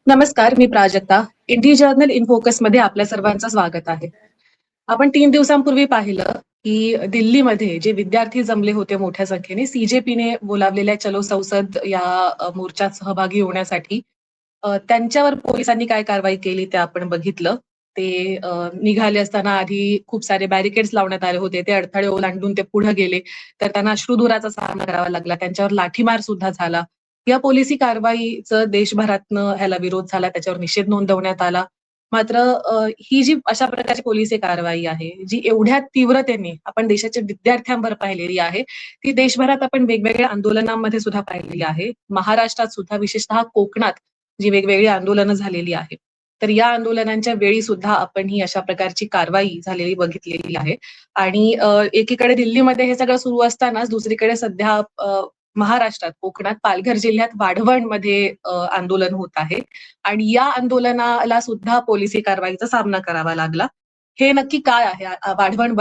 नमस्कार, मी Prajakta. Indi journal in फोकसमध्ये आपल्या सर्वांचं स्वागत आहे. आपण 3 दिवसांपूर्वी पाहिलं, की दिल्लीमध्ये जे विद्यार्थी जमले होते मोठ्या संख्येने, सीजेपीने बोलावलेल्या चलो संसद या मोर्चात सहभागी होण्यासाठी त्यांच्यावर पोलिसांनी काय कारवाई केली ते आपण बघितलं. ते निघाले असताना आधी खूप सारे बॅरिकेड्स लावण्यात आले होते. ते अडथळे ओलांडून ते पुढे गेले. तर त्यांना अश्रुधुराचा सामना करावा लागला. त्यांच्यावर लाठीमार सुद्धा झाला. या पोलिसी कारवाईचं देशभरातनं ह्याला विरोध झाला. त्याच्यावर निषेध नोंदवण्यात आला. मात्र ही जी अशा प्रकारची पोलिसी कारवाई आहे, जी एवढ्या तीव्रतेने आपण देशाच्या विद्यार्थ्यांवर पाहिलेली आहे, ती देशभरात आपण वेगवेगळ्या आंदोलनांमध्ये सुद्धा पाहिलेली आहे. महाराष्ट्रात सुद्धा विशेषतः कोकणात जी वेगवेगळी आंदोलनं झालेली आहेत. तर या आंदोलनांच्या वेळी सुद्धा आपण ही अशा प्रकारची कारवाई झालेली बघितलेली आहे. आणि एकीकडे दिल्लीमध्ये हे सगळं सुरू असतानाच दुसरीकडे सध्या महाराष्ट्रात, कोकणात, पालघर जिल्ह्यात वाढवणमध्ये आंदोलन होत आहे. आणि या आंदोलनाला सुद्धा पोलिसी कारवाईचा सामना करावा लागला. हे नक्की काय आहे? वाढवण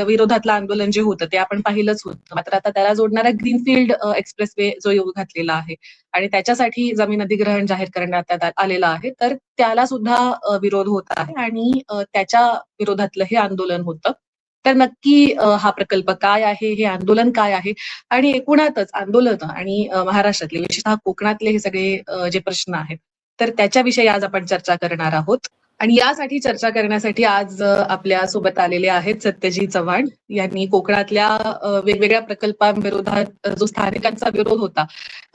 विरोधातलं आंदोलन जे होतं ते आपण पाहिलंच होतं. मात्र आता त्याला जोडणारा ग्रीनफील्ड एक्सप्रेसवे जो येऊ घातलेला आहे आणि त्याच्यासाठी जमीन अधिग्रहण जाहीर करण्यात आलेलं आहे. तर त्याला सुद्धा विरोध होत आहे आणि त्याच्या विरोधातलं हे आंदोलन होतं. तर नक्की हा प्रकल्प काय आहे? हे आंदोलन काय आहे? आणि एकूणातच आंदोलन आणि महाराष्ट्रातले विशेषतः कोकणातले हे सगळे जे प्रश्न आहेत, तर त्याच्याविषयी आज आपण चर्चा करणार आहोत. आणि यासाठी चर्चा करण्यासाठी आज आपल्या सोबत आलेले आहेत सत्यजित चव्हाण यांनी कोकणातल्या वेगवेगळ्या प्रकल्पांविरोधात जो स्थानिकांचा विरोध होता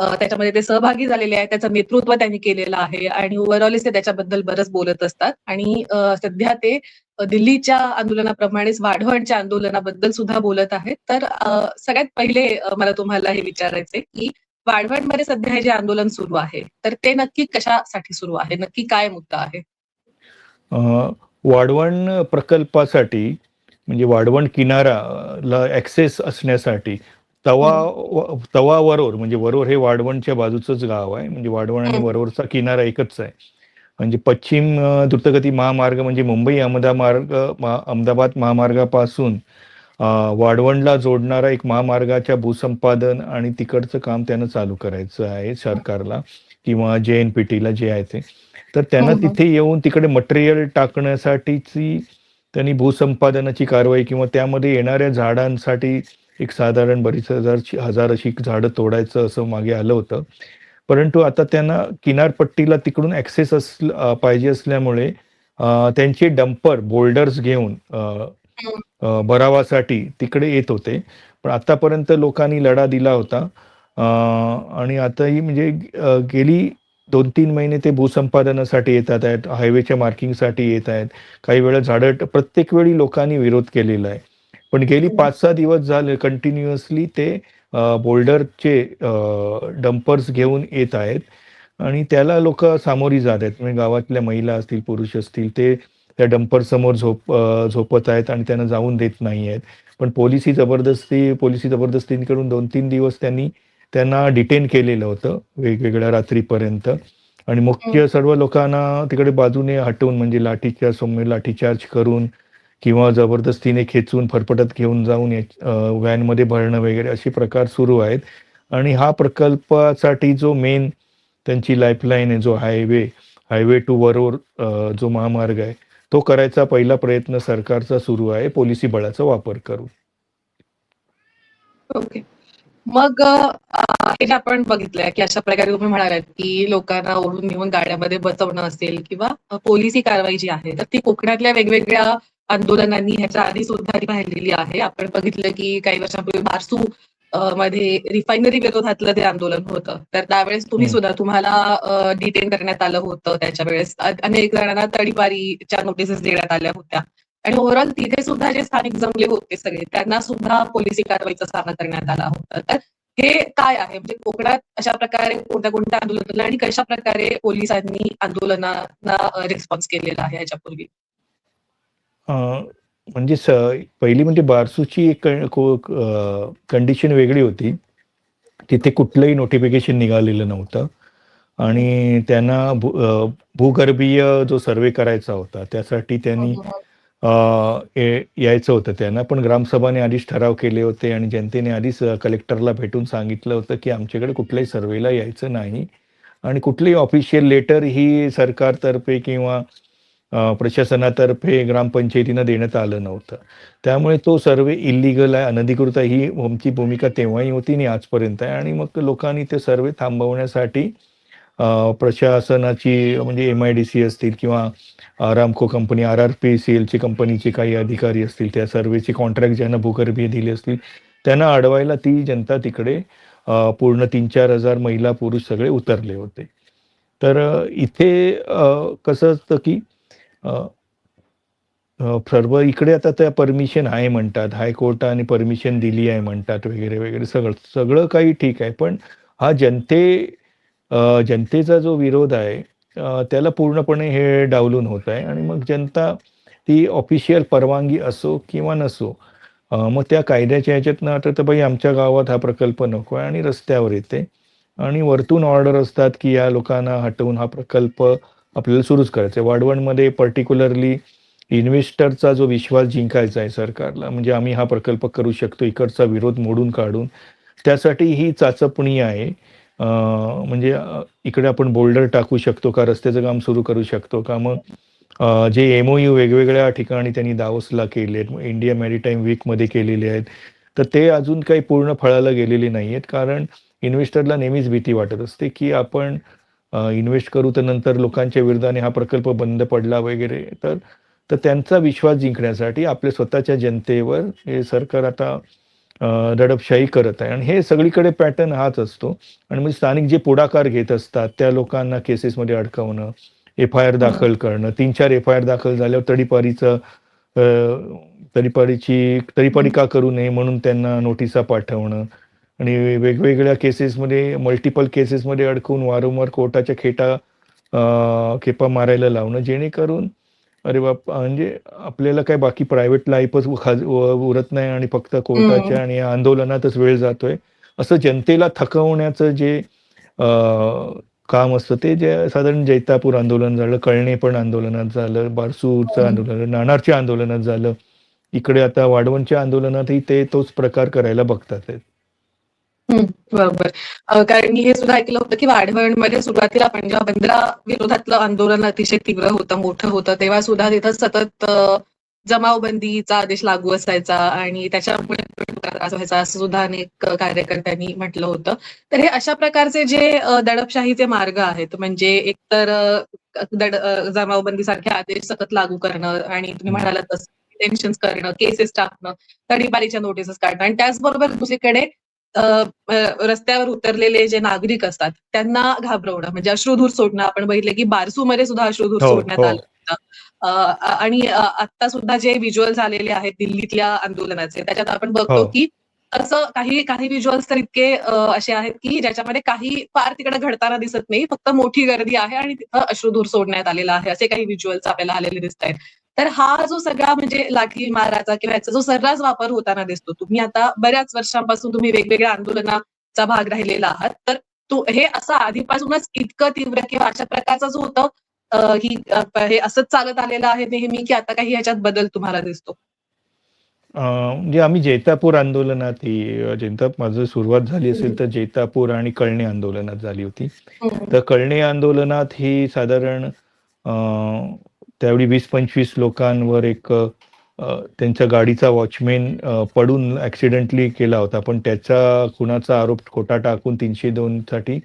त्याच्यामध्ये ते सहभागी झालेले आहेत. त्याचं नेतृत्व त्यांनी केलेलं आहे आणि ओव्हरऑलच ते त्याच्याबद्दल बरंच बोलत असतात. आणि सध्या ते दिल्लीच्या आंदोलनाप्रमाणेच वाढवणच्या आंदोलनाबद्दल सुद्धा बोलत आहेत. तर सगळ्यात पहिले मला तुम्हाला हे विचारायचंय की वाढवणमध्ये सध्या हे जे आंदोलन सुरू आहे, तर ते नक्की कशासाठी सुरू आहे? नक्की काय मुद्दा आहे? वाढवण प्रकल्पासाठी म्हणजे वाढवण किनाराला ॲक्सेस असण्यासाठी हं, तवा वरोर म्हणजे वरोर हे वाढवणच्या बाजूचंच गाव आहे. म्हणजे वाढवण आणि हं, वरोरचा किनारा एकच आहे. म्हणजे पश्चिम द्रुतगती महामार्ग म्हणजे मुंबई अहमदाबाद महामार्गापासून वाढवणला जोडणारा एक महामार्गाच्या भूसंपादन आणि तिकडचं काम त्यानं चालू करायचं आहे सरकारला किंवा JNPTला जे आहे ते. तर त्यांना हं, तिथे येऊन तिकडे मटेरियल टाकण्यासाठीची त्यांनी भूसंपादनाची कारवाई किंवा त्यामध्ये येणाऱ्या झाडांसाठी एक साधारण बरीच हजार अशी झाडं तोडायचं असं मागे आलं होतं. परंतु आता त्यांना किनारपट्टीला तिकडून ॲक्सेस पाहिजे असल्यामुळे त्यांचे डंपर, बोल्डर्स घेऊन हं, भरावासाठी तिकडे येत होते. पण आतापर्यंत लोकांनी लढा दिला होता. आणि आताही म्हणजे गेली 2-3 महिने ते भूसंपादनासाठी येतात आहेत, हायवेच्या मार्किंगसाठी येत आहेत. काही वेळा झाडं प्रत्येक वेळी लोकांनी विरोध केलेला आहे. पण गेली हं, 5-6 दिवस झाले कंटिन्युअसली ते बोल्डरचे डंपर्स घेऊन येत आहेत आणि त्याला लोकं सामोरी जात आहेत. म्हणजे गावातल्या महिला असतील, पुरुष असतील ते त्या डंपरसमोर झोपत आहेत आणि त्यांना जाऊन देत नाही आहेत. पण पोलिसी जबरदस्तीकडून 2-3 दिवस त्यांना डिटेन केलेलं होतं वेगवेगळ्या रात्रीपर्यंत आणि हं, मुख्य सर्व लोकांना तिकडे बाजूने हटवून म्हणजे सौम्य लाठीचार्ज करून किंवा जबरदस्तीने खेचून फरफटत घेऊन जाऊन व्हॅनमध्ये भरणं वगैरे असे प्रकार सुरू आहेत. आणि हा प्रकल्पासाठी जो मेन त्यांची लाईफलाईन आहे, जो हायवे टू वरोर जो महामार्ग आहे, तो करायचा पहिला प्रयत्न सरकारचा सुरू आहे, पोलिसी बळाचा वापर करून. ओके. मग हे जे आपण बघितलंय, की अशा प्रकारे तुम्ही म्हणालात, की लोकांना ओढून नेऊन गाड्यामध्ये बसवणं असेल किंवा पोलिसी कारवाई जी आहे, तर ती कोकणातल्या वेगवेगळ्या आंदोलनांनी ह्याच्या आधी सुद्धा ती पाहिलेली आहे. आपण बघितलं, की काही वर्षांपूर्वी बारसू मध्ये रिफायनरी विरोधातलं ते आंदोलन होतं. तर त्यावेळेस हं. तुम्हाला डिटेन करण्यात आलं होतं. त्याच्या वेळेस अनेक जणांना तडीपारीच्या नोटीसेस देण्यात आल्या होत्या. आणि ओव्हरऑल तिथे सुद्धा जे स्थानिक जमले होते सगळे, त्यांना सुद्धा पोलिसी कारवाईचा सामना करण्यात आला होता. तर हे काय आहे? म्हणजे कोकणात अशा प्रकारे कोणत्या-कोणत्या आंदोलन झालं आणि कशाप्रकारे पोलिसांनी आंदोलनाला रिस्पॉन्स केलेला आहे ह्याच्यापूर्वी? अ, म्हणजे पहिली म्हणजे बारसूची एक कंडिशन वेगळी होती. तिथे कुठलंही नोटिफिकेशन निघालेलं नव्हतं आणि त्यांना भूगर्भीय जो सर्व्हे करायचा होता, त्यासाठी हं, त्यांनी हं, हं. यायचं होतं त्यांना. पण ग्रामसभाने आधीच ठराव केले होते आणि जनतेने आधीच कलेक्टरला भेटून सांगितलं होतं, की आमच्याकडे कुठल्याही सर्व्हेला यायचं नाही आणि कुठलीही ऑफिशियल लेटर ही सरकारतर्फे किंवा प्रशासनातर्फे ग्रामपंचायतीनं देण्यात आलं नव्हतं. त्यामुळे तो सर्व्हे इल्लीगल आहे, अनधिकृत आहे, ही आमची भूमिका तेव्हाही होती आणि आजपर्यंत आहे. आणि मग लोकांनी ते सर्व्हे थांबवण्यासाठी प्रशासनाची म्हणजे एम-आय-डी-सी असतील किंवा आरामको कंपनी, आर-आर-पी-सी-एलची कंपनीचे काही अधिकारी असतील, त्या सर्व्हेचे कॉन्ट्रॅक्ट ज्यांना भूगर्भीय दिले असतील, त्यांना अडवायला ती जनता तिकडे पूर्ण 3-4 हजार महिला, पुरुष सगळे उतरले होते. तर इथे कसं असतं की अ, सर्व इकडे आता त्या परमिशन आहे म्हणतात. हायकोर्टाने परमिशन दिली आहे म्हणतात वगैरे, वगैरे सगळं. सगळं काही ठीक आहे. पण हा जनतेचा जो विरोध आहे त्याला पूर्णपणे हे डावलून होत आहे आणि मग जनता ती ऑफिशियल परवानगी असो किंवा नसो मग त्या कायद्याच्या ह्याच्यातनं आता तर बाई आमच्या गावात हा प्रकल्प नको आहे आणि रस्त्यावर येते आणि वरतून ऑर्डर असतात की या लोकांना हटवून हा प्रकल्प आपल्याला सुरूच करायचा आहे. वाढवणमध्ये पर्टिक्युलरली इन्व्हेस्टरचा जो विश्वास जिंकायचा आहे सरकारला, म्हणजे आम्ही हा प्रकल्प करू शकतो, इकडचा विरोध मोडून काढून त्यासाठी ही चाचपणी आहे. म्हणजे इकडे आपण बोल्डर टाकू शकतो का? रस्त्याचं काम सुरू करू शकतो का? मग जे एम-ओ-यू वेगवेगळ्या ठिकाणी त्यांनी दावोसला केले आहेत, इंडिया मॅरीटाईम वीकमध्ये केलेले आहेत. तर ते अजून काही पूर्ण फळाला गेलेले नाही आहेत. कारण इन्व्हेस्टरला नेहमीच भीती वाटत असते, की आपण इन्व्हेस्ट करू तर नंतर लोकांच्या विरोधाने हा प्रकल्प बंद पडला वगैरे. तर तर त्यांचा विश्वास जिंकण्यासाठी आपल्या स्वतःच्या जनतेवर हे सरकार आता दडपशाही करत आहे आणि हे सगळीकडे पॅटर्न हाच असतो. आणि म्हणजे स्थानिक जे पुढाकार घेत असतात, त्या लोकांना केसेसमध्ये अडकवणं, एफ-आय-आर हं, दाखल करणं, 3-4 एफ-आय-आर दाखल झाल्यावर तडीपारी हं. का करू नये म्हणून त्यांना नोटिसा पाठवणं आणि वेगवेगळ्या केसेसमध्ये मल्टिपल केसेसमध्ये अडकवून वारंवार कोर्टाच्या खेपा मारायला लावणं, जेणेकरून अरे बाप! म्हणजे आपल्याला काय बाकी प्रायव्हेट लाईफच उरत नाही आणि फक्त हं. कोर्टाच्या आणि या आंदोलनातच वेळ जातोय. असं जनतेला थकवण्याचं जे अ, काम असतं ते जे साधारण जैतापूर आंदोलन झालं, कळणे पण आंदोलनात झालं, बारसूरचं हं. आंदोलन, नाणारच्या आंदोलनात झालं. इकडे आता वाढवणच्या आंदोलनातही ते तोच प्रकार करायला बघतात आहेत. हं, बरोबर. कारण मी हे सुद्धा ऐकलं होतं, की वाढवणमध्ये सुरुवातीला पंजाब बंदरा विरोधातलं आंदोलन अतिशय तीव्र होतं, मोठं होतं. तेव्हा सुद्धा तिथं सतत जमावबंदीचा आदेश लागू असायचा आणि त्याच्यामुळे त्रास व्हायचा असं सुद्धा अनेक कार्यकर्त्यांनी म्हटलं होतं. तर हे अशा प्रकारचे जे दडपशाहीचे मार्ग आहेत म्हणजे एकतर जमावबंदीसारखे आदेश सतत लागू करणं आणि तुम्ही हं. म्हणालात तसं डिटेन्शन्स करणं, केसेस टाकणं, तडीपारीच्या नोटीसेस काढणं आणि त्याचबरोबर दुसरीकडे अ, अ, रस्त्यावर उतरलेले जे नागरिक असतात, त्यांना घाबरवणं म्हणजे अश्रुधूर सोडणं. आपण बघितलं की बारसूमध्ये सुद्धा अश्रुधूर हो, सोडण्यात हो. आलं होतं. आणि आत्ता सुद्धा जे व्हिज्युअल्स आलेले आहेत दिल्लीतल्या आंदोलनाचे, त्याच्यात आपण हो. बघतो की असं काही काही व्हिज्युअल्स तर इतके असे आहेत की ज्याच्यामध्ये काही फार तिकडे घडताना दिसत नाही. फक्त मोठी गर्दी आहे आणि तिथं अश्रुधूर सोडण्यात आलेला आहे. असे काही व्हिज्युअल्स आपल्याला आलेले दिसतायत. तर हा जो सगळा म्हणजे लाठी माराचा किंवा याचा जो सर्रास वापर होताना दिसतो. तुम्ही आता बऱ्याच वर्षांपासून तुम्ही वेगवेगळ्या आंदोलनाचा भाग राहिलेला आहात. तर हे असं आधीपासूनच इतकं तीव्र किंवा अशा प्रकारचं जो होतं हे असंच चालत आलेलं आहे नेहमी, की आता काही ह्याच्यात बदल तुम्हाला दिसतो? म्हणजे आम्ही जैतापूर आंदोलनात माझं सुरुवात झाली हं, असेल तर जैतापूर आणि कळणे आंदोलनात झाली होती. हं, तर कळणे आंदोलनात ही साधारण अ, त्यावेळी 20-25 लोकांवर त्यांच्या गाडीचा वॉचमन पडून ॲक्सिडेंटली केला होता. पण त्याचा खुनाचा आरोप खोटा टाकून 302 साठी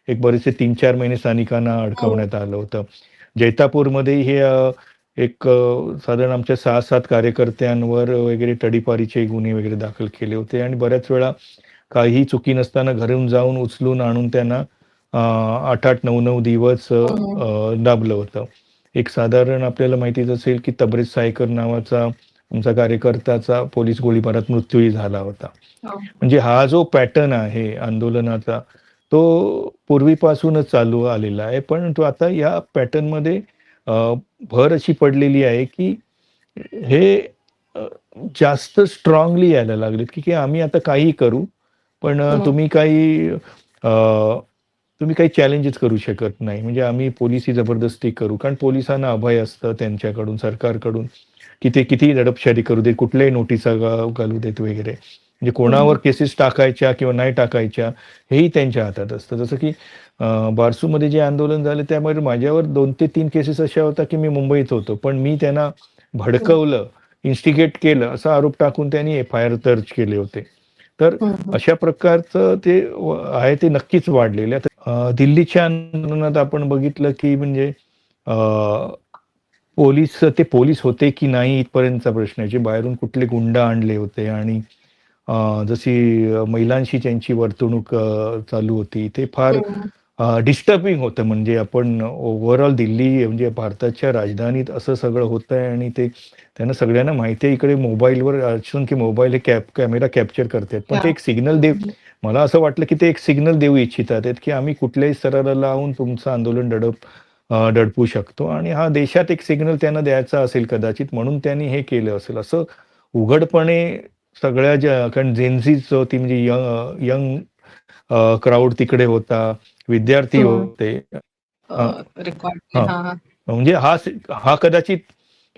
एक बरेचसे 3-4 महिने स्थानिकांना हं, अडकवण्यात आलं होतं. जैतापूरमध्ये साधारण आमच्या 6-7 कार्यकर्त्यांवर वगैरे तडीपारीचे गुन्हे वगैरे दाखल केले होते आणि बऱ्याच वेळा काहीही चुकी नसताना घरून जाऊन उचलून आणून त्यांना 8-8, 9-9 दिवस हं, दाबलं होतं. एक साधारण आपल्याला माहितीच असेल, की तबरेज सायकर नावाचा आमचा कार्यकर्त्याचा पोलीस गोळीबारात मृत्यूही झाला होता. हो. म्हणजे हा जो पॅटर्न आहे आंदोलनाचा, तो पूर्वीपासूनच चालू आलेला आहे. परंतु आता या पॅटर्नमध्ये अ, भर अशी पडलेली आहे, की हे अ, जास्त स्ट्राँगली यायला लागलेत, की आम्ही आता काहीही करू, पण हं, तुम्ही काही चॅलेंजेस करू शकत नाही. म्हणजे आम्ही पोलिसी जबरदस्ती करू. कारण पोलिसांना अभय असतं त्यांच्याकडून, सरकारकडून, की ते कितीही दडपशाही करू देत, कुठल्याही नोटिसा घालू देत वगैरे. म्हणजे कोणावर केसेस टाकायच्या किंवा नाही टाकायच्या हेही त्यांच्या हातात असतं. जसं की बारसूमध्ये जे आंदोलन झालं त्यामध्ये माझ्यावर 2 ते 3 केसेस अशा होत्या की मी मुंबईत होतो. पण मी त्यांना भडकवलं, इन्स्टिगेट केलं असा आरोप टाकून त्यांनी एफ-आय-आर दर्ज केले होते. तर अशा प्रकारचं ते आहे ते नक्कीच वाढलेलं आहे. दिल्लीच्या आंदोलनात आपण बघितलं की म्हणजे अ, ते पोलीस होते की नाही इथपर्यंतचा प्रश्न आहे. जे बाहेरून कुठले गुंड आणले होते आणि जशी महिलांशी त्यांची वर्तणूक चालू होती. ते फार डिस्टर्बिंग होतं. म्हणजे आपण ओव्हरऑल दिल्ली म्हणजे भारताच्या राजधानीत असं सगळं होतंय आणि ते त्यांना सगळ्यांना माहिती आहे इकडे मोबाईलवर असून की मोबाईल हे कॅमेरा कॅप्चर करतायत. पण ते एक सिग्नल मला असं वाटलं की ते एक सिग्नल देऊ इच्छितात आहेत की आम्ही कुठल्याही स्तराला लावून तुमचं आंदोलन दडपू शकतो आणि हा देशात एक सिग्नल त्यांना द्यायचा असेल कदाचित म्हणून त्यांनी हे केलं असेल. असं उघडपणे सगळ्या ज्या कारण जेनझीच होती म्हणजे यंग क्राउड तिकडे होता, विद्यार्थी होते. हां, रेकॉर्ड. हां. म्हणजे हा कदाचित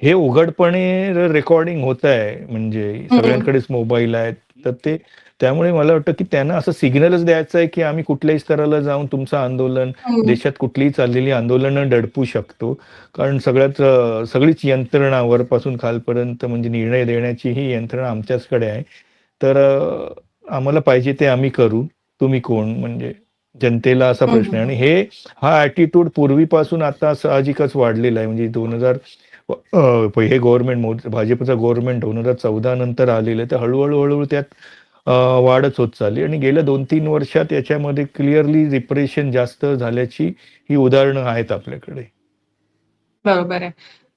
हे उघडपणे रेकॉर्डिंग होतंय म्हणजे सगळ्यांकडेच मोबाईल आहेत. तर ते त्यामुळे मला वाटतं की त्यांना असं सिग्नलच द्यायचं आहे की आम्ही कुठल्याही स्तराला जाऊन तुमचं आंदोलन, देशात कुठलीही चाललेली आंदोलनं दडपू शकतो. कारण सगळीच यंत्रणा वरपासून खालपर्यंत म्हणजे निर्णय देण्याची ही यंत्रणा आमच्याचकडे आहे. तर आम्हाला पाहिजे ते आम्ही करू. तुम्ही कोण? म्हणजे जनतेला असा प्रश्न आहे आणि हा ॲटिट्यूड पूर्वीपासून आता साहजिकच वाढलेला आहे. म्हणजे 2000 हे गव्हर्नमेंट भाजपचं गव्हर्नमेंट 2014 नंतर आलेलं आहे. तर हळू-हळू त्यात वाढच होत चालली आणि गेल्या 2-3 वर्षात याच्यामध्ये क्लिअरली रिप्रेशन जास्त झाल्याची ही उदाहरणं आहेत आपल्याकडे. बरोबर आहे.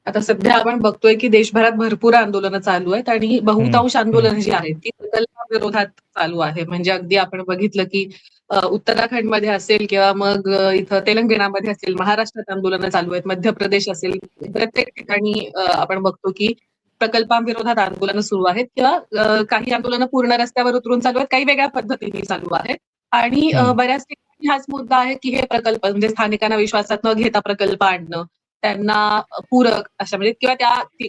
आता सध्या आपण बघतोय की देशभरात भरपूर आंदोलनं चालू आहेत आणि हं, बहुतांश हं, आंदोलनं जी आहेत ती प्रकल्पाविरोधात चालू आहे. म्हणजे अगदी आपण बघितलं की उत्तराखंडमध्ये असेल किंवा मग इथं तेलंगणामध्ये असेल, महाराष्ट्रात आंदोलनं चालू आहेत, मध्य प्रदेश असेल, प्रत्येक ठिकाणी आपण बघतो की प्रकल्पांविरोधात आंदोलनं सुरू आहेत किंवा काही आंदोलनं पूर्ण रस्त्यावर उतरून चालू आहेत, काही वेगळ्या पद्धतीने चालू आहेत. आणि हं. बऱ्याच ठिकाणी हाच मुद्दा आहे की हे प्रकल्प म्हणजे स्थानिकांना विश्वासात न घेता प्रकल्प आणणं, त्यांना पूरक अशा म्हणजे किंवा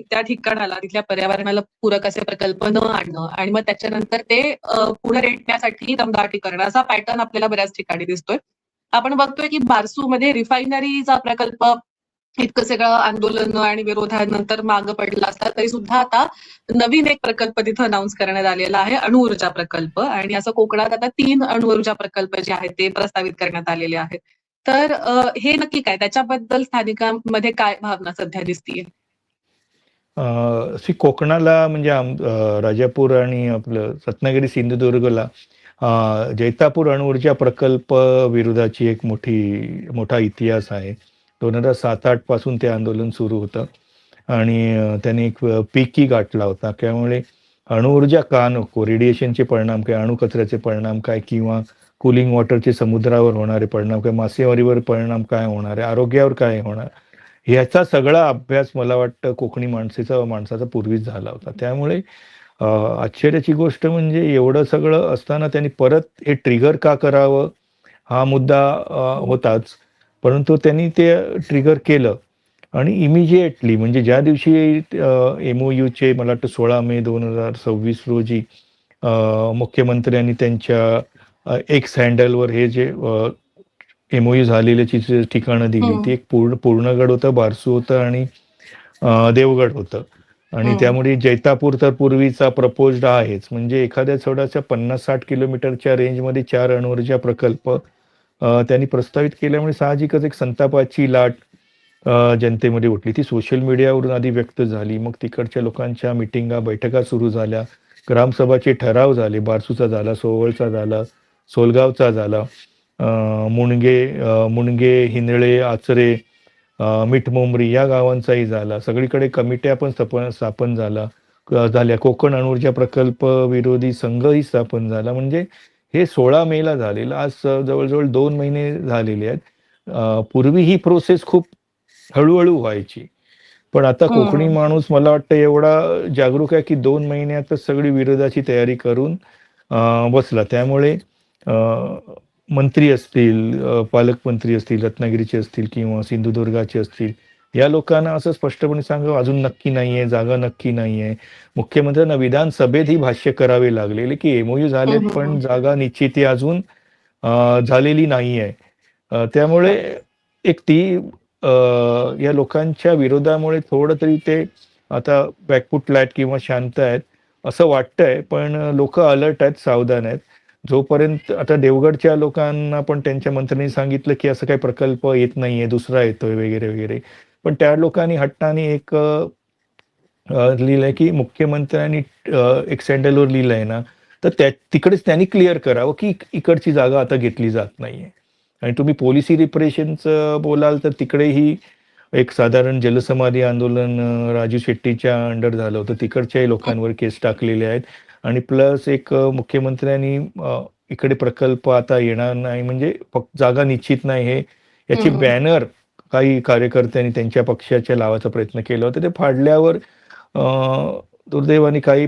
त्या ठिकाणाला, तिथल्या पर्यावरणाला पूरक असे प्रकल्प न आणणं आणि मग त्याच्यानंतर ते पुढे रेटण्यासाठी दमदाटी करणं असा पॅटर्न आपल्याला बऱ्याच ठिकाणी दिसतोय. आपण बघतोय की बारसूमध्ये रिफायनरीचा प्रकल्प इतकं सगळं आंदोलन आणि विरोधानंतर मागं पडला असता तरी सुद्धा आता नवीन एक प्रकल्प तिथं अनाउन्स करण्यात आलेला आहे, अणुऊर्जा प्रकल्प आणि असं कोकणात आता 3 अणुऊर्जा प्रकल्प जे आहेत ते प्रस्तावित करण्यात आलेले आहेत. तर हे नक्की काय? त्याच्याबद्दल स्थानिकांमध्ये काय भावना सध्या दिसतीये? कोकणाला म्हणजे राजापूर आणि आपलं रत्नागिरी, सिंधुदुर्गला जैतापूर अणुऊर्जा प्रकल्प विरोधाची एक मोठा इतिहास आहे. 2007-08 पासून ते आंदोलन सुरू होतं आणि त्याने एक पीकही गाठला होता. त्यामुळे अणुऊर्जा का नको? रेडिएशनचे परिणाम काय? अणुकचऱ्याचे परिणाम काय? किंवा कूलिंग वॉटरचे समुद्रावर होणारे परिणाम काय? मासेमारीवर परिणाम काय होणार आहे? आरोग्यावर काय होणार? ह्याचा सगळा अभ्यास मला वाटतं कोकणी माणसाचा पूर्वीच झाला होता. त्यामुळे आश्चर्याची गोष्ट म्हणजे एवढं सगळं असताना त्यांनी परत हे ट्रिगर का करावं? हा मुद्दा होताच. परंतु त्यांनी ते ट्रिगर केलं आणि इमिडिएटली म्हणजे ज्या दिवशी एम-ओ-यूचे मला वाटतं 16 मे 2026 रोजी मुख्यमंत्र्यांनी त्यांच्या एक्स हँडलवर हे जे एम-ओ-यू झालेल्याची जी ठिकाणं दिली, ती एक पूर्णगड होतं, बारसू होतं आणि देवगड होतं. आणि त्यामुळे जैतापूर तर पूर्वीचा प्रपोज्ड आहेच. म्हणजे एखाद्या थोड्याशा 50-60 किलोमीटरच्या रेंजमध्ये 4 अणुऊर्जा प्रकल्प त्यांनी प्रस्तावित केल्यामुळे साहजिकच एक संतापाची लाट जनतेमध्ये उठली. ती सोशल मीडियावरून आधी व्यक्त झाली. मग तिकडच्या लोकांच्या मीटिंगा, बैठका सुरू झाल्या. ग्रामसभाचे ठराव झाले. बारसूचा झाला, सोवळचा झाला, सोलगावचा झाला. मुणगे, हिंदळे, आचरे, मिठमुंबरी या गावांचाही झाला. सगळीकडे कमिट्या पण स्थापन झाल्या. कोकण अणुऊर्जा प्रकल्प विरोधी संघही स्थापन झाला. म्हणजे हे 16 मेला झालेलं. आज जवळ-जवळ 2 महिने झालेले आहेत. पूर्वी ही प्रोसेस खूप हळू व्हायची. पण आता कोकणी माणूस मला वाटतं एवढा जागरूक आहे, की 2 महिन्यातच सगळी विरोधाची तयारी करून बसला. त्यामुळे अ, मंत्री असतील, पालकमंत्री असतील, रत्नागिरीचे असतील किंवा सिंधुदुर्गाचे असतील, या लोकांना असं स्पष्टपणे सांगावं अजून नक्की नाहीये, जागा नक्की नाहीये. मुख्यमंत्र्यांना विधानसभेत ही भाष्य करावे लागलेले, की एमओयू झालेत, हं, हं, पण हं. जागा निश्चिती अजून झालेली नाहीये. त्यामुळे बरोबर. एक ती अ, या लोकांच्या विरोधामुळे थोडं तरी ते आता बॅकफुटला किंवा शांत आहेत, असं वाटतंय. पण लोकं अलर्ट आहेत, सावधान आहेत. जोपर्यंत आता देवगडच्या लोकांना पण त्यांच्या मंत्र्यांनी सांगितलं, की असं काही प्रकल्प येत नाहीये, दुसरा येतोय वगैरे, वगैरे. पण त्या लोकांनी हट्टाने एक लिहिलंय, की मुख्यमंत्र्यांनी एक सँडलवर लिहिलंय ना, तर तिकडेच त्यांनी क्लिअर करावं, की इकडची जागा आता घेतली जात नाहीये. आणि तुम्ही पॉलिसी रिप्रेशनचं बोलाल, तर तिकडेही एक साधारण जलसमाधी आंदोलन राजू शेट्टीच्या अंडर झालं होतं. तिकडच्याही लोकांवर केस टाकलेले आहेत आणि प्लस एक मुख्यमंत्र्यांनी इकडे प्रकल्प आता येणार नाही म्हणजे फक्त जागा निश्चित नाही हे याची हं, हं. बॅनर काही कार्यकर्त्यांनी त्यांच्या पक्षाच्या लावायचा प्रयत्न केला होता. ते फाडल्यावर अ, दुर्दैवाने काही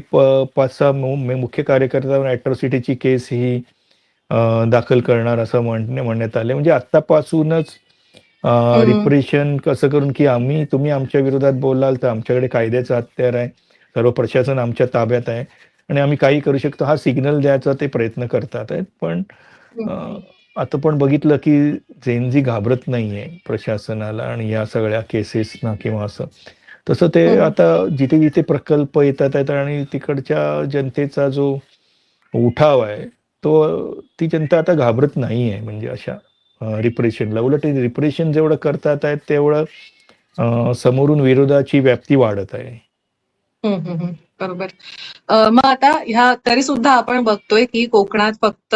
5-6 मुख्य कार्यकर्त्यांवर अॅट्रॉसिटीची केस ही दाखल करणार असं म्हणण्यात आलंय. म्हणजे आत्तापासूनच हं. रिप्रेशन कसं करून, की तुम्ही आमच्या विरोधात बोलाल, तर आमच्याकडे कायद्याचं हत्यार आहे. सर्व प्रशासन आमच्या ताब्यात आहे आणि आम्ही काही करू शकतो हा सिग्नल द्यायचा ते प्रयत्न करतात आहेत. पण हं, अ, हं. आता पण बघितलं, की जेन घाबरत नाहीये प्रशासनाला आणि या सगळ्या केसेसना किंवा असं. तसं ते हं, हं. आता जिथे-जिथे प्रकल्प येतात आहेत आणि तिकडच्या जनतेचा जो उठाव आहे, ती जनता आता घाबरत नाहीये म्हणजे अशा रिप्रेशनला. उलट रिप्रेशन जेवढं करतात आहेत, तेवढं समोरून विरोधाची व्याप्ती वाढत आहे. हं, हं, हं. बरोबर. मग आता तरी सुद्धा आपण बघतोय, की कोकणात फक्त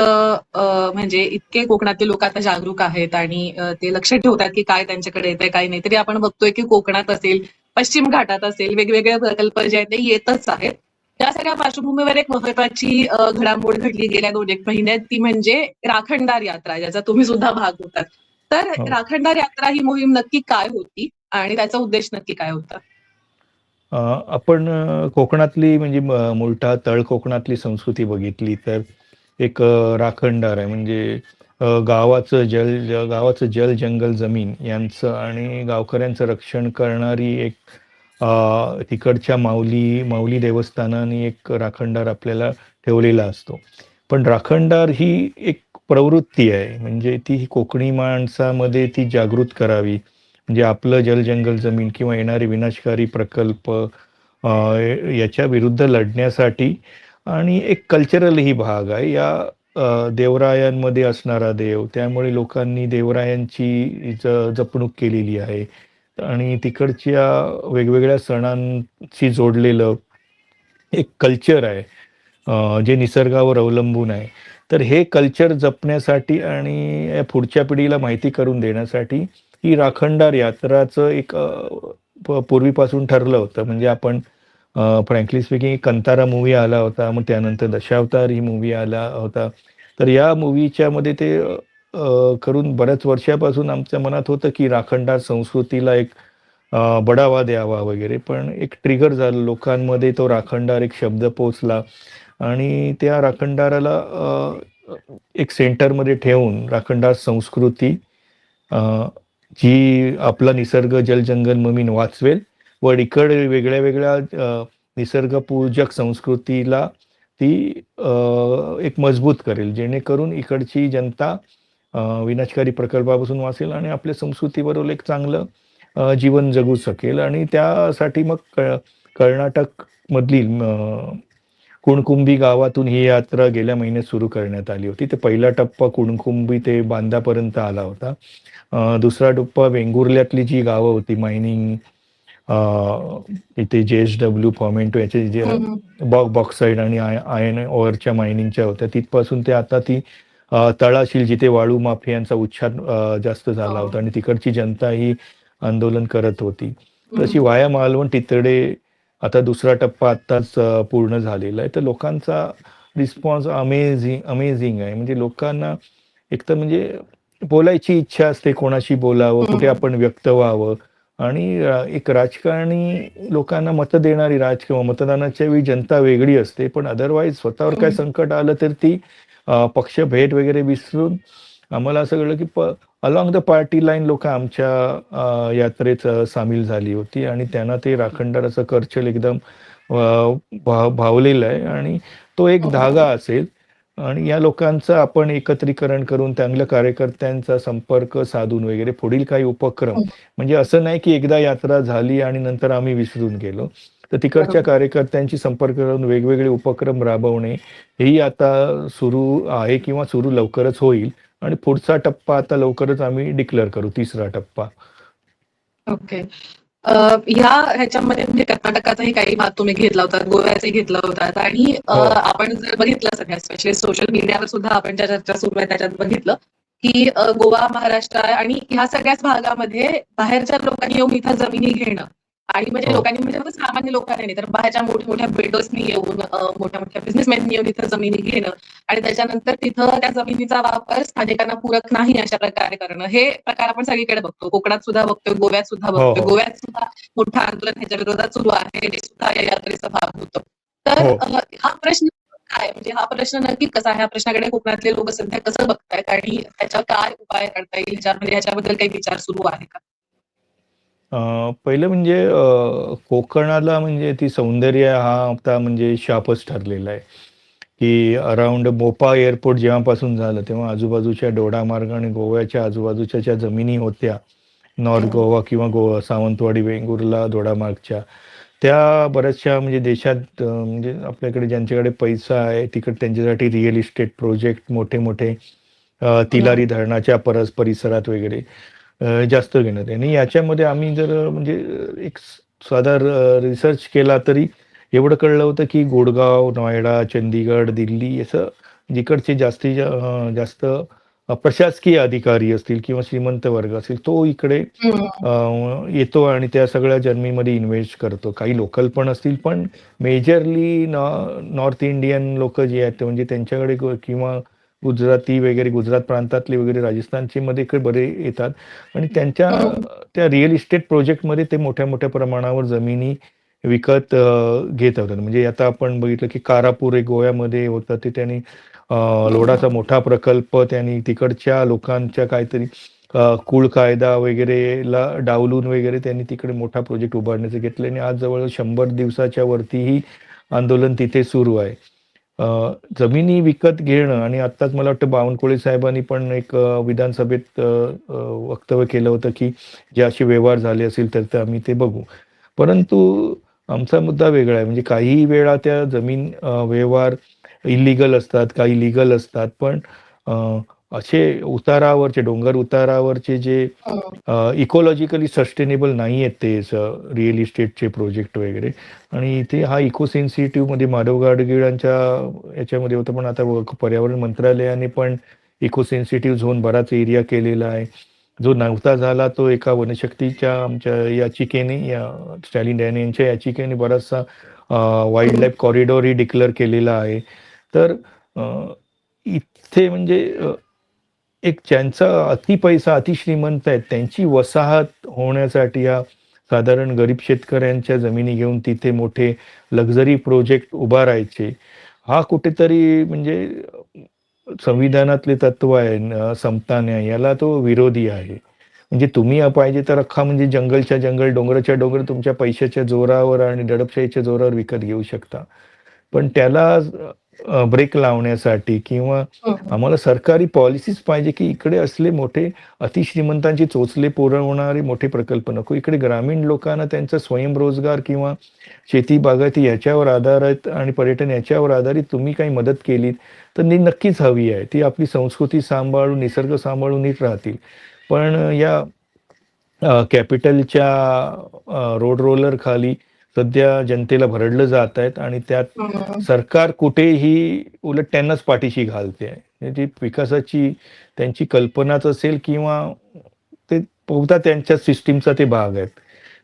म्हणजे इतके कोकणातले लोक आता जागरूक आहेत आणि ते लक्ष ठेवतात, की काय त्यांच्याकडे येतंय, काय नाही. तरी आपण बघतोय, की कोकणात असेल, पश्चिम घाटात असेल, वेगवेगळे प्रकल्प जे आहेत ते येतच आहेत. या सगळ्या पार्श्वभूमीवर एक महत्त्वाची घडामोड घडली गेल्या 2-1 महिन्यात, ती म्हणजे राखणदार यात्रा, ज्याचा तुम्ही सुद्धा भाग होतात. तर हो. राखणदार यात्रा ही मोहीम नक्की काय होती आणि त्याचा उद्देश नक्की काय होता? आपण कोकणातली म्हणजे मूळतः तळ कोकणातली संस्कृती बघितली तर एक राखणदार आहे म्हणजे गावाचं जल, जंगल, जमीन यांचं आणि गावकऱ्यांचं रक्षण करणारी एक तिकडच्या माऊली देवस्थानाने एक राखणदार आपल्याला ठेवलेला असतो. पण राखणदार ही एक प्रवृत्ती आहे म्हणजे ती कोकणी माणसामध्ये ती जागृत करावी. म्हणजे आपलं जल, जंगल, जमीन किंवा येणारे विनाशकारी प्रकल्प याच्या विरुद्ध लढण्यासाठी आणि एक कल्चरलही भाग आहे. या देवरायांमध्ये असणारा देव, त्यामुळे लोकांनी देवरायांची जपणूक केलेली आहे आणि तिकडच्या वेगवेगळ्या सणांशी जोडलेलं एक कल्चर आहे. जे निसर्गावर अवलंबून आहे. तर हे कल्चर जपण्यासाठी आणि पुढच्या पिढीला माहिती करून देण्यासाठी ही राखणदार यात्राचं एक पूर्वीपासून ठरलं होतं. म्हणजे आपण फ्रँकली स्पीकिंग कंतारा मूव्ही आला होता. मग त्यानंतर दशावतार ही मूव्ही आला होता. तर या मूव्हीच्यामध्ये ते करून बऱ्याच वर्षापासून आमच्या मनात होतं, की राखणदार संस्कृतीला एक बढावा द्यावा वगैरे. पण एक ट्रिगर झालं लोकांमध्ये तो राखणदार एक शब्द पोहोचला आणि त्या राखणदाराला एक सेंटरमध्ये ठेवून राखणदार संस्कृती अ, जी आपला निसर्ग, जल, जंगल, जमीन वाचवेल व इकडे वेगळ्या-वेगळ्या निसर्गपूजक संस्कृतीला ती एक मजबूत करेल. जेणेकरून इकडची जनता विनाशकारी प्रकल्पापासून वाचेल आणि आपल्या संस्कृतीबरोबर एक चांगलं जीवन जगू शकेल आणि त्यासाठी मग कर्नाटकमधील कुणकुंभी गावातून ही यात्रा गेल्या महिन्यात सुरू करण्यात आली होती. तर पहिला टप्पा कुणकुंभी ते बांदापर्यंत आला होता. दुसरा टप्पा वेंगुर्ल्यातली जी गावं होती मायनिंग इथे जे-एस-डब्ल्यू, फॉर्मेंटो याचे जे हं, हं. बॉक्साईड आणि आयर्न ओरच्या मायनिंगच्या होत्या. तिथपासून ते आता ती तळाशील जिथे वाळू माफियांचा उच्छाद जास्त झाला हो. होता आणि तिकडची जनता ही आंदोलन करत होती. हं. तशी वाया मालवण तिकडे आता दुसरा टप्पा आत्ताच पूर्ण झालेला आहे. तर लोकांचा रिस्पॉन्स अमेझिंग आहे. म्हणजे लोकांना एकतर म्हणजे बोलायची इच्छा असते, कोणाशी बोलावं, कुठे हं. आपण व्यक्त व्हावं आणि एक राजकारणी लोकांना मतं देणारी किंवा मतदानाच्या वेळी जनता वेगळी असते. पण अदरवाईज स्वतःवर काय हं. संकट आलं तर ती पक्षभेद वगैरे विसरून आम्हाला असं कळलं की अलॉंग द पार्टी लाईन लोक आमच्या यात्रेत सामील झाली होती आणि त्यांना ते राखणदाराचं करचल एकदम भावलेलं आहे आणि तो एक धागा असेल आणि या लोकांचं आपण एकत्रीकरण करून चांगल्या कार्यकर्त्यांचा संपर्क साधून वगैरे पुढील काही उपक्रम म्हणजे असं नाही की एकदा यात्रा झाली आणि नंतर आम्ही विसरून गेलो. तर तिकडच्या बरोबर. कार्यकर्त्यांशी संपर्क करून वेगवेगळे उपक्रम राबवणे हेही आता सुरू आहे किंवा सुरू लवकरच होईल आणि पुढचा टप्पा आता लवकरच आम्ही डिक्लेअर करू, तिसरा टप्पा. ओके. ह्याच्यामध्ये म्हणजे कर्नाटकाचाही काही भाग तुम्ही घेतला होता, गोव्याचाही घेतला होता आणि हो. आपण जर बघितलं सगळ्या स्पेशली सोशल मीडियावर सुद्धा आपण ज्या चर्चा सुरू आहे त्याच्यात बघितलं, की गोवा, महाराष्ट्र आणि ह्या सगळ्याच भागामध्ये बाहेरच्या लोकांनी येऊन इथं जमिनी घेणं आणि म्हणजे हो. लोकांनी म्हणजे फक्त सामान्य लोकांनी नाही तर बाहेरच्या मोठ्या बिल्डर्सनी येऊन मोठ्या बिझनेसमॅननी येऊन इथं जमिनी घेणं आणि त्याच्यानंतर तिथं त्या जमिनीचा वापर स्थानिकांना पूरक नाही अशा प्रकारे करणं. हे प्रकार आपण सगळीकडे बघतो. कोकणात सुद्धा बघतोय, गोव्यात सुद्धा हो, बघतोय. हो. गोव्यात सुद्धा मोठं आंदोलन ह्याच्या विरोधात सुरू आहे. ते सुद्धा या यात्रेचा भाग होतं. तर हो. हा प्रश्न काय म्हणजे हा प्रश्न नक्की कसा आहे? ह्या प्रश्नाकडे कोकणातले लोक सध्या कसं बघतायत आणि त्याच्यावर काय उपाय करता येईल ह्याच्याबद्दल काही विचार सुरू आहे का? पहिलं म्हणजे कोकणाला म्हणजे ती सौंदर्य हा आता म्हणजे शापच ठरलेला आहे, की अराउंड मोपा एअरपोर्ट जेव्हापासून झालं, तेव्हा आजूबाजूच्या दोडामार्ग आणि गोव्याच्या आजूबाजूच्या ज्या जमिनी होत्या, नॉर्थ हं, गोवा किंवा गोवा सावंतवाडी, वेंगुर्ला, दोडामार्गच्या, त्या बऱ्याचशा म्हणजे देशात म्हणजे आपल्याकडे ज्यांच्याकडे पैसा आहे, तिकडे त्यांच्यासाठी रिअल इस्टेट प्रोजेक्ट मोठे-मोठे हं, तिलारी धरणाच्या परिसरात वगैरे जास्त घेण्यात आहे आणि याच्यामध्ये आम्ही जर म्हणजे एक साधा रिसर्च केला तरी एवढं कळलं होतं की गुडगाव, नोएडा, चंदीगड, दिल्ली असं जिकडचे जास्त प्रशासकीय अधिकारी असतील किंवा श्रीमंत वर्ग असेल, तो इकडे हं, येतो आणि त्या सगळ्या जर्नीमध्ये इन्व्हेस्ट करतो. काही लोकल पण असतील, पण मेजरली नॉर्थ इंडियन लोकं जे आहेत, ते म्हणजे त्यांच्याकडे किंवा गुजराती वगैरे, गुजरात प्रांतातले वगैरे, राजस्थानचे मध्ये इकडे बरे येतात आणि त्यांच्या हं, त्या रिअल इस्टेट प्रोजेक्टमध्ये ते मोठ्या-मोठ्या प्रमाणावर जमिनी विकत घेत होतात. म्हणजे आता आपण बघितलं की कारापूर एक गोव्यामध्ये होतं, ते त्यांनी लोडाचा मोठा प्रकल्प त्यांनी तिकडच्या लोकांच्या काहीतरी कुळ कायदा वगैरेला डावलून वगैरे त्यांनी तिकडे मोठा प्रोजेक्ट उभारण्याचं घेतलं आणि आज जवळ 100 दिवसाच्या वरतीही आंदोलन तिथे सुरू आहे. जमिनी विकत घेणं आणि आत्ताच मला वाटतं बावनकुळे साहेबांनी पण एक विधानसभेत वक्तव्य केलं होतं, की जे असे व्यवहार झाले असेल तर आम्ही ते बघू. परंतु आमचा मुद्दा वेगळा आहे. म्हणजे काही वेळा त्या जमीन व्यवहार इल्लीगल असतात, काही लीगल असतात. पण अ, असे उतारावरचे, डोंगर उतारावरचे जे हं, इकॉलॉजिकली सस्टेनेबल नाही आहेत ते रिअल इस्टेटचे प्रोजेक्ट वगैरे आणि इथे हा इको सेन्सिटिव्हमध्ये माधव गाडगीळांच्या याच्यामध्ये होतं, पण आता पर्यावरण मंत्रालयाने पण इको सेन्सिटिव्ह झोन बराच एरिया केलेला आहे. जो नव्हता झाला तो एका वनशक्तीच्या आमच्या याचिकेने या स्टॅलिन डॅन यांच्या याचिकेने बराचसा वाईल्ड हं, लाईफ कॉरिडॉरही डिक्लेअर केलेला आहे. तर अ, इथे म्हणजे एक ज्यांचा अति पैसा, अति श्रीमंत आहेत, त्यांची वसाहत होण्यासाठी या साधारण गरीब शेतकऱ्यांच्या जमिनी घेऊन तिथे मोठे लक्झरी प्रोजेक्ट उभारायचे. हा कुठेतरी म्हणजे संविधानातले तत्व आहे समता न्याय याला तो विरोधी आहे. म्हणजे तुम्ही पाहिजे तर अख्खा म्हणजे जंगलच्या जंगल, डोंगराच्या डोंगर तुमच्या पैशाच्या जोरावर आणि दडपशाहीच्या जोरावर विकत घेऊ शकता. पण त्याला ब्रेक लावण्यासाठी किंवा हं, आम्हाला सरकारी पॉलिसीज पाहिजे, की इकडे असले मोठे अतिश्रीमंतांची चोचले पुरवणारे मोठे प्रकल्प नको. इकडे ग्रामीण लोकांना त्यांचा स्वयंरोजगार किंवा शेती बागायती याच्यावर आधारित आणि पर्यटन याच्यावर आधारित तुम्ही काही मदत केलीत, तर ती नक्कीच हवी आहे. ती आपली संस्कृती सांभाळून, निसर्ग सांभाळून नीट राहतील. पण या कॅपिटलच्या रोड रोलर खाली सध्या जनतेला भरडलं जात आहेत आणि त्यात हं, सरकार कुठेही उलट त्यांनाच पाठीशी घालते आहे. म्हणजे ती विकासाची त्यांची कल्पनाच असेल किंवा ते बहुधा त्यांच्या सिस्टमचा ते भाग आहेत.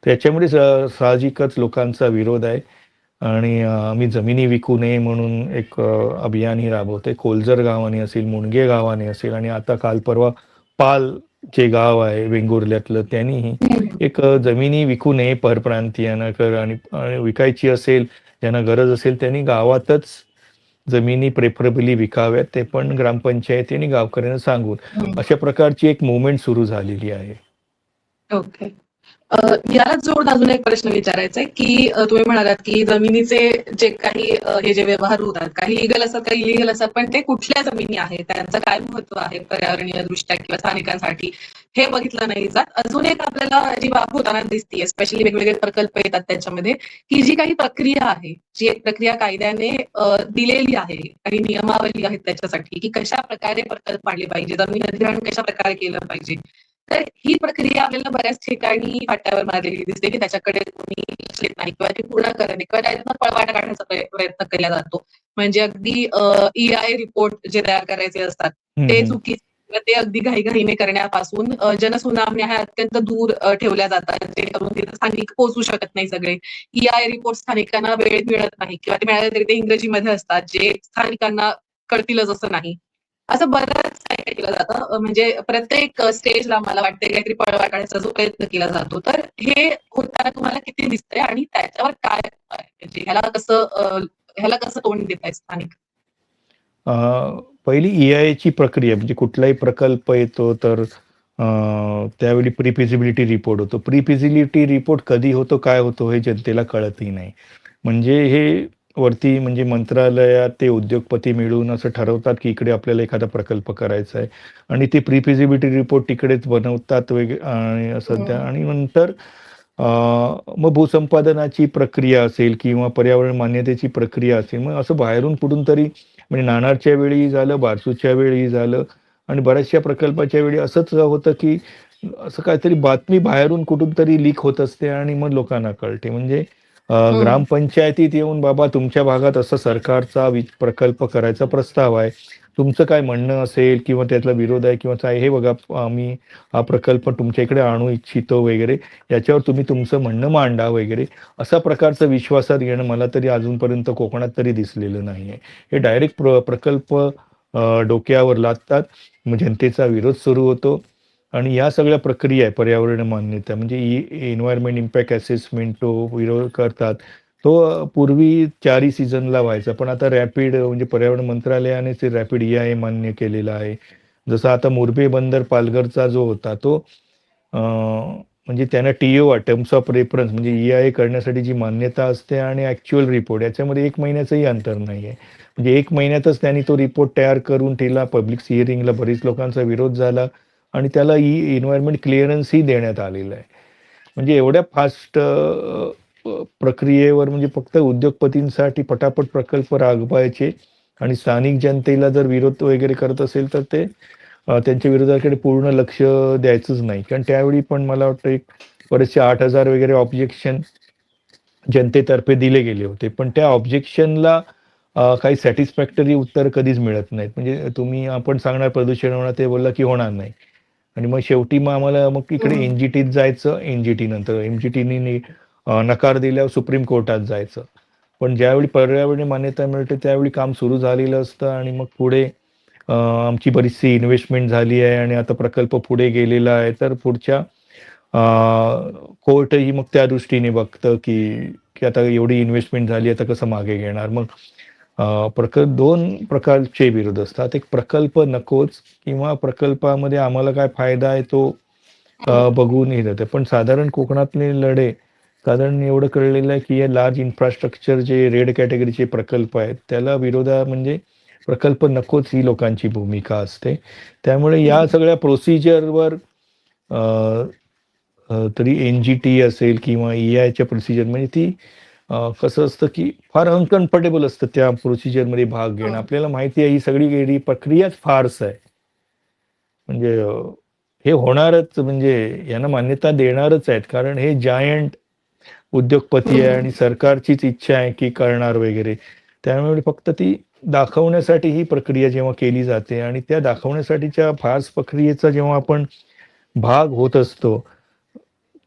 त्याच्यामुळे साहजिकच लोकांचा विरोध आहे आणि आम्ही जमिनी विकू नये म्हणून एक अभियानही राबवतोय. कोलजर गावाने असेल, मुणगे गावाने असेल आणि आता काल परवा पाल जे गाव आहे वेंगुर्ल्यातलं त्यांनीही हं, एक जमिनी विकू नये परप्रांतीयांना आणि विकायची असेल, ज्यांना गरज असेल त्यांनी गावातच जमिनी प्रेफरेबली विकाव्यात, ते पण ग्रामपंचायतीने गावकऱ्यांना सांगून. हं. अशा प्रकारची एक मूव्हमेंट सुरू झालेली आहे. ओके. यालाच जोडून अजून एक प्रश्न विचारायचा आहे, की तुम्ही म्हणालात, की जमिनीचे जे काही हे जे व्यवहार होतात, काही लीगल असतात, काही इलिगल असतात, पण ते कुठल्या जमिनी आहेत, त्यांचं काय महत्त्व आहे पर्यावरणीय दृष्ट्या किंवा स्थानिकांसाठी, हे बघितलं नाही जात. अजून एक आपल्याला जी बाब होताना दिसतीये, स्पेशली वेगवेगळे प्रकल्प येतात त्याच्यामध्ये, की जी काही प्रक्रिया आहे, जी एक प्रक्रिया कायद्याने दिलेली आहे आणि नियमावली आहेत त्याच्यासाठी, की कशाप्रकारे प्रकल्प आणले पाहिजे, जमीन अधिग्रहण कशाप्रकारे केलं पाहिजे. तर ही प्रक्रिया आपल्याला बऱ्याच ठिकाणी फाट्यावर मारलेली दिसते, की त्याच्याकडे कोणी लक्ष देत नाही किंवा ती पूर्ण करणे किंवा त्यातनं पळवाटा काढण्याचा प्रयत्न केला जातो. म्हणजे अगदी ई-आय रिपोर्ट जे तयार करायचे असतात, हं, ते हं. चुकीचे किंवा ते अगदी घाईघाईने करण्यापासून जनसुनावण्या ह्या अत्यंत दूर ठेवल्या जातात, जेणेकरून तिथे स्थानिक पोहोचू शकत नाही सगळे. ई-आय रिपोर्ट स्थानिकांना वेळेत मिळत नाही किंवा ते मिळाले तरी ते इंग्रजीमध्ये असतात, जे स्थानिकांना कळतीलच असं नाही. असं बरंच काही केलं जातं. म्हणजे प्रत्येक स्टेजला मला वाटतंय काहीतरी पळवाट काढायचा जो प्रयत्न केला जातो. तर हे होताना तुम्हाला किती दिसतंय आणि त्याच्यावर काय उपाय? म्हणजे ह्याला कसं तोंड देतायत स्थानिक? अ, पहिली ई-आयची प्रक्रिया म्हणजे कुठलाही प्रकल्प येतो तर त्यावेळी प्री फिजिबिलिटी रिपोर्ट होतो. प्री फिजिबिलिटी रिपोर्ट कधी होतो, काय होतो हे जनतेला कळतही नाही. म्हणजे हे वरती म्हणजे मंत्रालयात ते उद्योगपती मिळून असं ठरवतात, की इकडे आपल्याला एखादा प्रकल्प करायचा आहे आणि ते प्री फिजिबिलिटी रिपोर्ट तिकडेच बनवतात आणि सध्या हं, आणि नंतर अ, मग भूसंपादनाची प्रक्रिया असेल किंवा पर्यावरण मान्यतेची प्रक्रिया असेल, मग असं बाहेरून कुठून तरी म्हणजे नाणारच्या वेळी झालं, बारसूच्या वेळी झालं आणि बऱ्याचशा प्रकल्पाच्या वेळी असंच होतं, की असं काहीतरी बातमी बाहेरून कुठून तरी लीक होत असते आणि मग लोकांना कळते. म्हणजे हं, ग्रामपंचायतीत येऊन बाबा तुमच्या भागात असा सरकारचा प्रकल्प करायचा प्रस्ताव आहे. तुमचं काय म्हणणं असेल किंवा त्यातला विरोध आहे किंवा काय हे बघा आम्ही हा प्रकल्प तुमच्या इकडे आणू इच्छितो वगैरे, याच्यावर तुम्ही तुमचं म्हणणं मांडा वगैरे, अशा प्रकारचं विश्वासात घेणं मला तरी अजूनपर्यंत कोकणात तरी दिसलेलं नाहीये. हे डायरेक्ट प्रकल्प डोक्यावर लादतात. मग जनतेचा विरोध सुरू होतो आणि या सगळ्या प्रक्रिया आहे पर्यावरण मान्यता म्हणजे एन्व्हायर्नमेंट इम्पॅक्ट असेसमेंट तो विरोध करतात. तो पूर्वी 4ही सीझनला व्हायचा. पण आता रॅपिड म्हणजे पर्यावरण मंत्रालयाने ते रॅपिड ई-आय मान्य केलेलं आहे. जसं आता मुरबे बंदर पालघरचा जो होता तो म्हणजे त्यांना टी-ओ टर्म्स ऑफ रेफरन्स म्हणजे ई-आय करण्यासाठी जी मान्यता असते आणि ॲक्चुअल रिपोर्ट याच्यामध्ये 1 महिन्याचंही अंतर नाहीये. म्हणजे 1 महिन्यातच त्यांनी तो रिपोर्ट तयार करून ठेवला. पब्लिक हिअरिंगला बरीच लोकांचा विरोध झाला आणि त्याला एन्व्हायर्नमेंट क्लिअरन्सही देण्यात आलेलं आहे. म्हणजे एवढ्या फास्ट प्रक्रियेवर म्हणजे फक्त उद्योगपतींसाठी पटापट प्रकल्प राबवायचे आणि स्थानिक जनतेला जर विरोध वगैरे करत असेल तर ते त्यांच्या विरोधाकडे पूर्ण लक्ष द्यायचंच नाही. कारण त्यावेळी पण मला वाटतं एक बरेचसे 8,000 वगैरे ऑब्जेक्शन जनतेतर्फे दिले गेले होते. पण त्या ऑब्जेक्शनला काही सॅटिस्फॅक्टरी उत्तर कधीच मिळत नाहीत. म्हणजे आपण सांगणार प्रदूषण होणार, ते बोलला की होणार नाही. आणि मग शेवटी मग आम्हाला मग इकडे हं. एन-जी-टीत जायचं. एन-जी-टी नंतर एम-जी-टीने नकार दिल्यावर सुप्रीम कोर्टात जायचं. पण ज्यावेळी पर्यावरणीय मान्यता मिळते त्यावेळी काम सुरू झालेलं असतं आणि मग पुढे आमची बरीचशी इन्व्हेस्टमेंट झाली आहे आणि आता प्रकल्प पुढे गेलेला आहे. तर पुढच्या कोर्टही मग त्या दृष्टीने बघतं, की आता एवढी इन्व्हेस्टमेंट झाली, आता कसं मागे घेणार? मग 2 प्रकारचे विरोध असतात. एक प्रकल्प नकोच किंवा प्रकल्पामध्ये आम्हाला काय फायदा आहे तो हं. बघून हे जातं. पण साधारण कोकणातले लढे साधारण एवढं कळलेलं आहे, की हे लार्ज इन्फ्रास्ट्रक्चर जे रेड कॅटेगरीचे प्रकल्प आहेत, त्याला म्हणजे प्रकल्प नकोच ही लोकांची भूमिका असते. त्यामुळे या हं. सगळ्या प्रोसिजरवर तरी एन-जी-टी असेल किंवा ई-आयच्या प्रोसिजर म्हणजे ती कसं असतं, की फार अनकम्फर्टेबल असतं त्या प्रोसिजरमध्ये भाग घेणं. हं. आपल्याला माहिती आहे ही सगळी प्रक्रियाच फार्स आहे. म्हणजे हे होणारच म्हणजे यांना मान्यता देणारच आहेत. कारण हे जायंट उद्योगपती आहे हं. आणि सरकारचीच इच्छा आहे, की करणार वगैरे. त्यामुळे फक्त ती दाखवण्यासाठी ही प्रक्रिया जेव्हा केली जाते आणि त्या दाखवण्यासाठीच्या फार्स प्रक्रियेचा जेव्हा आपण भाग होत असतो,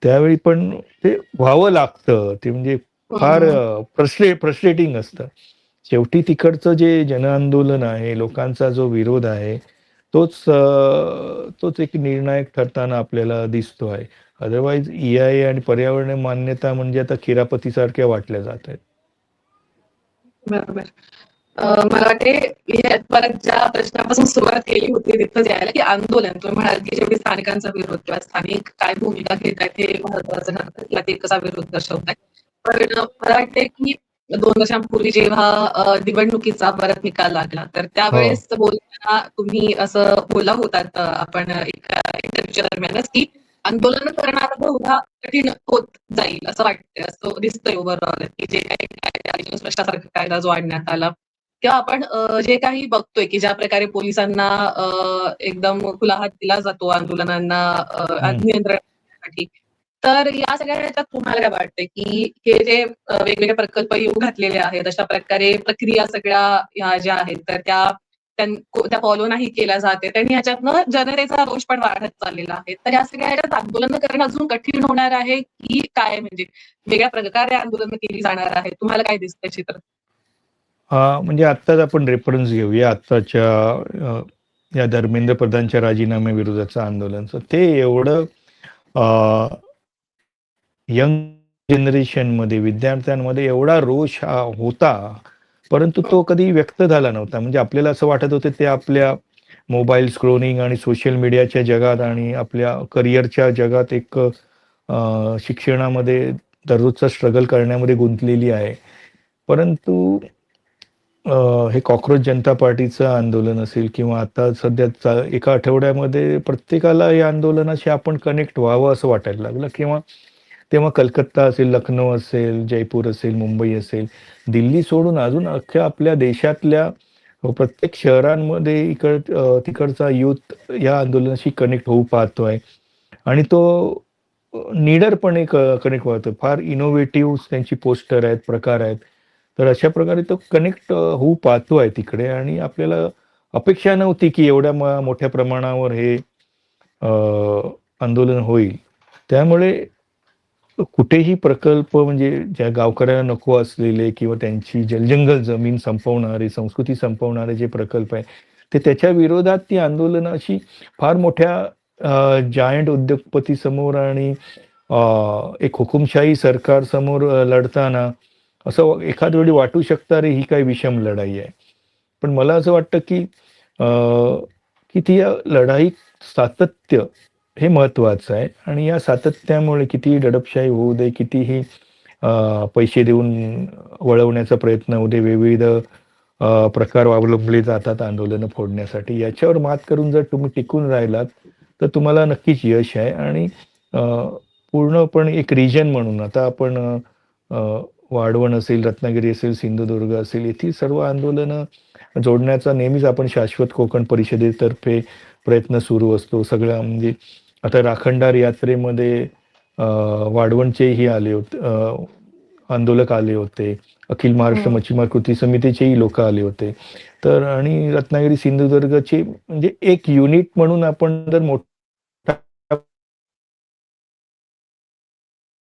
त्यावेळी पण ते व्हावं लागतं. ते म्हणजे फार हं. फ्रस्ट्रेटिंग असतं. शेवटी तिकडचं जे जनआंदोलन आहे, लोकांचा जो विरोध आहे, तोच एक निर्णायक ठरताना आपल्याला दिसतो आहे. अदरवाईज ई-आय आणि पर्यावरण मान्यता म्हणजे आता खिरापतीसारख्या वाटल्या जात आहेत. बरोबर. मला वाटते परत ज्या प्रश्नापासून सुरुवात केली होती तिथं यायला की आंदोलन तुम्ही म्हणाल की जेवढी स्थानिकांचा विरोध किंवा स्थानिक काय भूमिका घेत आहेत हे महत्वाचं ठरतं किंवा ते कसा विरोध दर्शवतात. पण मला वाटते की 2 वर्षांपूर्वी जेव्हा निवडणुकीचा परत निकाल लागला तर हो. त्यावेळेस बोलताना तुम्ही असं बोलला होतात आपण एका इंटरव्ह्यूच्या दरम्यानच की आंदोलन करणं बहुधा कठीण होत जाईल असं वाटतंय, असं दिसतंय ओव्हरऑल की जे काही कायदा भ्रष्टाचार कायदा जो आणण्यात आला किंवा आपण जे काही बघतोय की ज्या प्रकारे पोलिसांना एकदम खुला हात दिला जातो आंदोलनांना हं. नियंत्रण करण्यासाठी. तर या सगळ्या ह्याच्यात तुम्हाला काय वाटतंय की हे जे वेगवेगळे प्रकल्प येऊ घातलेले आहेत, अशा प्रकारे प्रक्रिया सगळ्या ह्या ज्या आहेत, तर त्या फॉलो नाही केल्या जात आहेत आणि ह्याच्यातनं जनतेचा रोष पण वाढत चाललेला आहे. तर या सगळ्या ह्याच्यात आंदोलनं करणं अजून कठीण होणार आहे की काय म्हणजे वेगळ्या प्रकारे आंदोलनं केली जाणार आहेत? तुम्हाला काय दिसतंय चित्र? म्हणजे आत्ताच आपण रेफरन्स घेऊया आत्ताच्या या धर्मेंद्र प्रधानच्या राजीनाम्याविरोधाचं आंदोलनचं. ते एवढं यंग जनरेशनमध्ये, विद्यार्थ्यांमध्ये एवढा रोष होता, परंतु तो कधी व्यक्त झाला नव्हता. म्हणजे आपल्याला असं वाटत होतं ते आपल्या मोबाईल स्क्रोलिंग आणि सोशल मीडियाच्या जगात आणि आपल्या करिअरच्या जगात एक शिक्षणामध्ये दररोजचा स्ट्रगल करण्यामध्ये गुंतलेली आहे. परंतु हे कॉकरोच जनता पार्टीचं आंदोलन असेल किंवा आता सध्याचा एका आठवड्यामध्ये प्रत्येकाला या आंदोलनाशी आपण कनेक्ट व्हावं असं वाटायला लागलं किंवा तेव्हा कलकत्ता असेल, लखनौ असेल, जयपूर असेल, मुंबई असेल, दिल्ली सोडून अजून अख्ख्या आपल्या देशातल्या प्रत्येक शहरांमध्ये तिकडचा यूथ या आंदोलनाशी कनेक्ट होऊ पाहतोय आणि तो निडरपणे कनेक्ट होतो. फार इनोव्हेटिव्ह त्यांची पोस्टर आहेत, प्रकार आहेत. तर अशा प्रकारे तो कनेक्ट होऊ पाहतोय तिकडे आणि आपल्याला अपेक्षा नव्हती की एवढ्या मोठ्या प्रमाणावर हे आंदोलन होईल. त्यामुळे कुठेही प्रकल्प म्हणजे ज्या गावकऱ्यांना नको असलेले किंवा त्यांची जलजंगल जमीन संपवणारे, संस्कृती संपवणारे जे प्रकल्प आहे, ते त्याच्या विरोधात ती आंदोलनं अशी फार मोठ्या जायंट उद्योगपतीसमोर आणि एक हुकुमशाही सरकारसमोर लढताना असं एखाद वेळी वाटू शकतं, अरे ही काय विषम लढाई आहे. पण मला असं वाटतं की की ती लढाई सातत्य हे महत्त्वाचं आहे आणि या सातत्यामुळे कितीही दडपशाही होऊ दे, कितीही पैसे देऊन वळवण्याचा प्रयत्न होऊ दे, विविध प्रकार अवलंबले जातात आंदोलनं फोडण्यासाठी. याच्यावर मात करून जर तुम्ही टिकून राहिलात, तर तुम्हाला नक्कीच यश आहे आणि पूर्णपणे एक रिजन म्हणून आता आपण वाढवण असेल, रत्नागिरी असेल, सिंधुदुर्ग असेल, येथील सर्व आंदोलनं जोडण्याचा नेहमीच आपण शाश्वत कोकण परिषदेतर्फे प्रयत्न सुरू असतो. सगळ्या म्हणजे आता राखणदार यात्रेमध्ये वाढवणचेही आले होते, आंदोलक आले होते. अखिल महाराष्ट्र मच्छीमार कृती समितीचेही लोकं आले होते. तर आणि रत्नागिरी, सिंधुदुर्गचे म्हणजे एक युनिट म्हणून आपण जर मोठा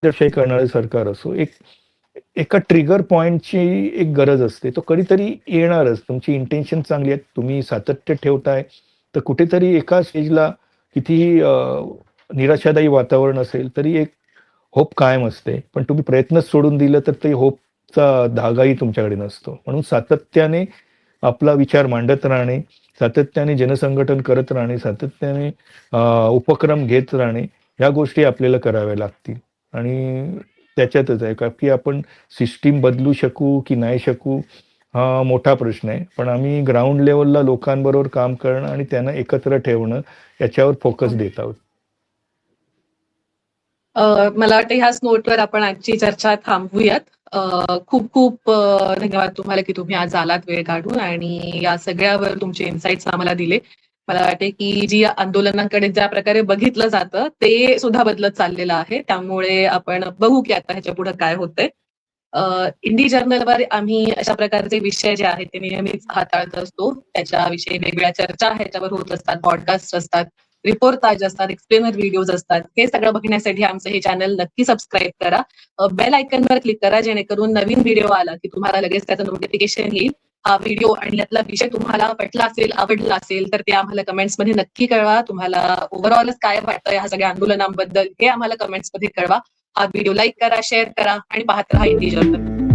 दडपशाही करणारं सरकार असो, एका ट्रिगर पॉइंटची एक गरज असते. तो कधीतरी येणारच. तुमची इंटेन्शन चांगली आहे. तुम्ही सातत्य ठेवताय, तर कुठेतरी एका स्टेजला कितीही निराशादायी वातावरण असेल, तरी एक होप कायम असते. पण तुम्ही प्रयत्नच सोडून दिलं, तर ते होपचा धागाही तुमच्याकडे नसतो. म्हणून सातत्याने आपला विचार मांडत राहणे, सातत्याने जनसंघटन करत राहणे, सातत्याने उपक्रम घेत राहणे, ह्या गोष्टी आपल्याला कराव्या लागतील आणि त्याच्यातच आहे का की आपण सिस्टीम बदलू शकू की नाही शकू हा मोठा प्रश्न आहे. पण आम्ही ग्राउंड लेव्हलला लोकांबरोबर काम करणं आणि त्यांना एकत्र ठेवणं याच्यावर फोकस देत आहोत. मला वाटतं ह्याच नोटवर आपण आजची चर्चा थांबवूयात. खूप खूप धन्यवाद तुम्हाला की तुम्ही आज आलात वेळ काढून आणि या सगळ्यावर तुमचे इन्साइट्स आम्हाला दिले. मला वाटते की जी आंदोलनांकडे ज्या प्रकारे बघितलं जातं ते सुद्धा बदलत चाललेलं आहे. त्यामुळे आपण बघू की आता ह्याच्या पुढे काय होतंय. इंडी जर्नलवर आम्ही अशा प्रकारचे विषय जे आहेत ते नेहमीच हाताळत असतो. त्याच्याविषयी वेगवेगळ्या चर्चा ह्याच्यावर होत असतात, पॉडकास्ट असतात, रिपोर्टाज असतात, एक्सप्लेनर व्हिडिओज असतात. हे सगळं बघण्यासाठी आमचं हे चॅनल नक्की सबस्क्राईब करा. बेल आयकॉनवर क्लिक करा जेणेकरून नवीन व्हिडिओ आला की तुम्हाला लगेच त्याचं नोटिफिकेशन येईल. हा व्हिडिओ आणि यातला विषय तुम्हाला पटला असेल, आवडला असेल तर ते आम्हाला कमेंट्समध्ये नक्की कळवा. तुम्हाला ओव्हरऑलच काय वाटतं या सगळ्या आंदोलनांबद्दल हे आम्हाला कमेंट्समध्ये कळवा. हा व्हिडिओ लाईक करा, शेअर करा आणि पाहत राहा इंडी जर्नल.